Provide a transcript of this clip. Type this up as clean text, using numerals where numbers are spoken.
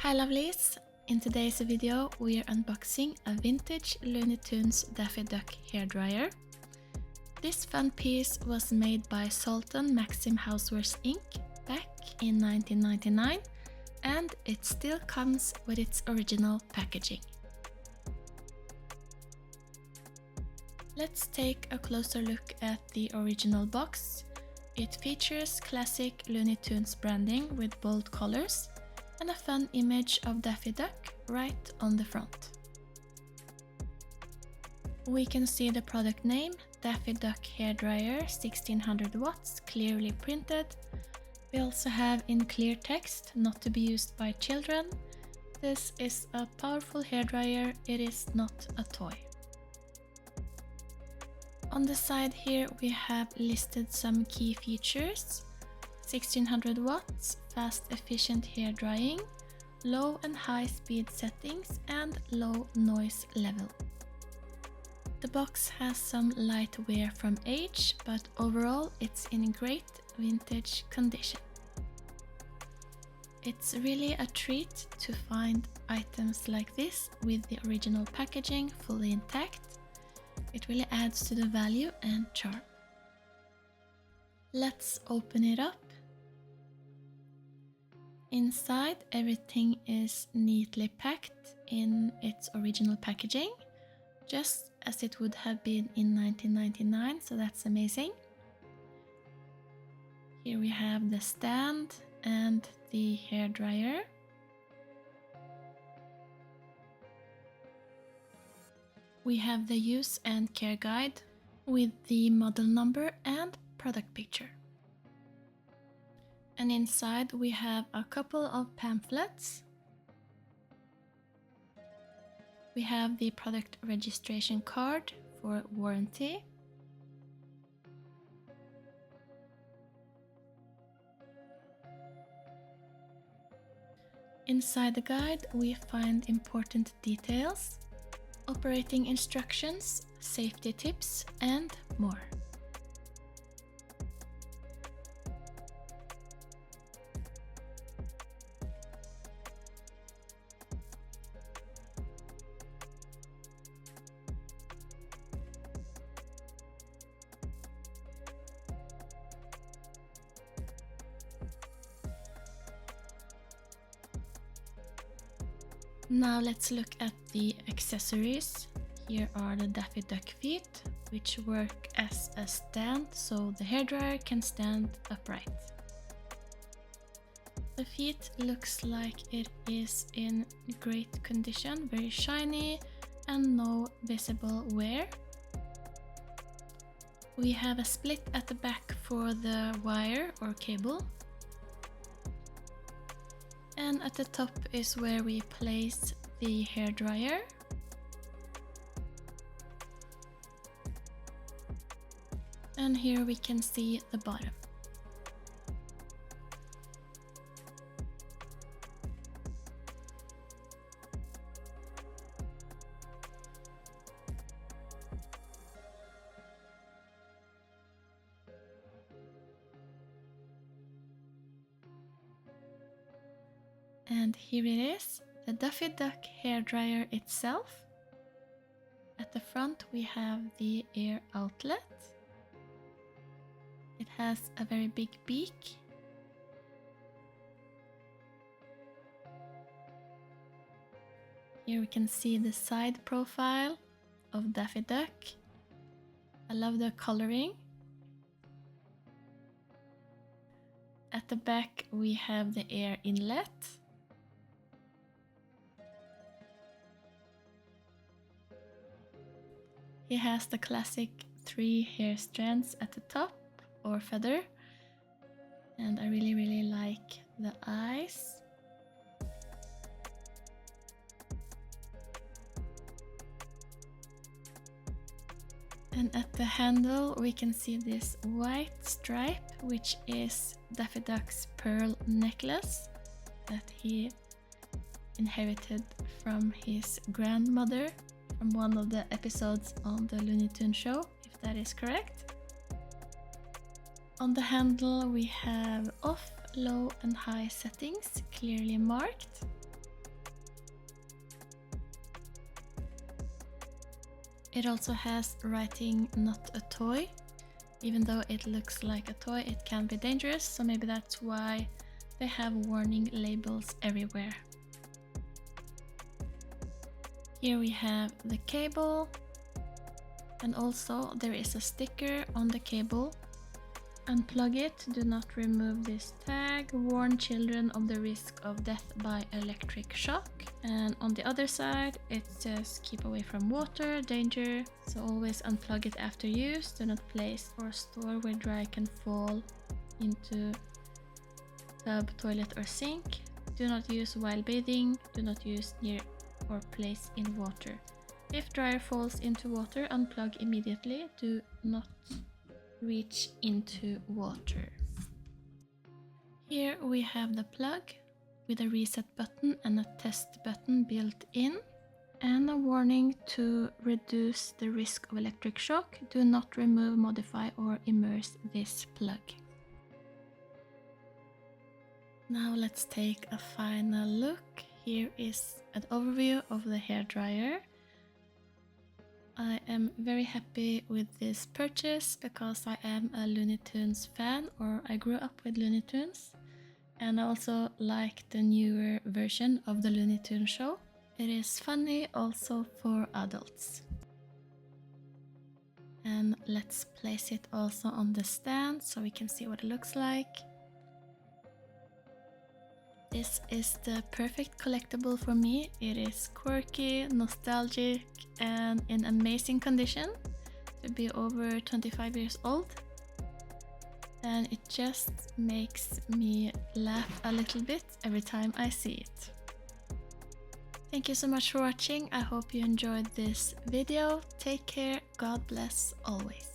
Hi lovelies! In today's video we are unboxing a vintage Looney Tunes Daffy Duck hairdryer. This fun piece was made by Salton Maxim Housewares Inc. back in 1999 and it still comes with its original packaging. Let's take a closer look at the original box. It features classic Looney Tunes branding with bold colors and a fun image of Daffy Duck right on the front. We can see the product name, Daffy Duck Hairdryer 1600 watts, clearly printed. We also have in clear text, not to be used by children. This is a powerful hairdryer, it is not a toy. On the side here we have listed some key features. 1600 watts, fast efficient hair drying, low and high speed settings and low noise level. The box has some light wear from age, but overall it's in great vintage condition. It's really a treat to find items like this with the original packaging fully intact. It really adds to the value and charm. Let's open it up. Inside, everything is neatly packed in its original packaging, just as it would have been in 1999, so that's amazing. Here we have the stand and the hairdryer. We have the use and care guide with the model number and product picture. And inside we have a couple of pamphlets. We have the product registration card for warranty. Inside the guide we find important details, operating instructions, safety tips and more. Now let's look at the accessories. Here are the Daffy Duck feet, which work as a stand so the hairdryer can stand upright. The feet looks like it is in great condition, very shiny and no visible wear. We have a split at the back for the wire or cable. And at the top is where we place the hairdryer. And here we can see the bottom. And here it is, the Daffy Duck hairdryer itself. At the front we have the air outlet. It has a very big beak. Here we can see the side profile of Daffy Duck. I love the coloring. At the back we have the air inlet. He has the classic 3 hair strands at the top, or feather, and I really like the eyes. And at the handle we can see this white stripe, which is Daffy Duck's pearl necklace that he inherited from his grandmother from one of the episodes on the Looney Tunes show, if that is correct. On the handle we have off, low and high settings clearly marked. It also has writing "not a toy." Even though it looks like a toy, it can be dangerous, so maybe that's why they have warning labels everywhere. Here we have the cable, and also there is a sticker on the cable. Unplug it, do not remove this tag, warn children of the risk of death by electric shock. And on the other side it says keep away from water, danger, so always unplug it after use, do not place or store where dry can fall into tub, toilet or sink, do not use while bathing, do not use near or place in water. If dryer falls into water, unplug immediately, do not reach into water. Here we have the plug with a reset button and a test button built in, and a warning to reduce the risk of electric shock. Do not remove, modify or immerse this plug. Now let's take a final look. Here is an overview of the hairdryer. I am very happy with this purchase because I am a Looney Tunes fan, or I grew up with Looney Tunes, and I also like the newer version of the Looney Tunes show. It is funny also for adults. And let's place it also on the stand so we can see what it looks like. This is the perfect collectible for me. It is quirky, nostalgic, and in amazing condition to be over 25 years old. And it just makes me laugh a little bit every time I see it. Thank you so much for watching. I hope you enjoyed this video. Take care. God bless always.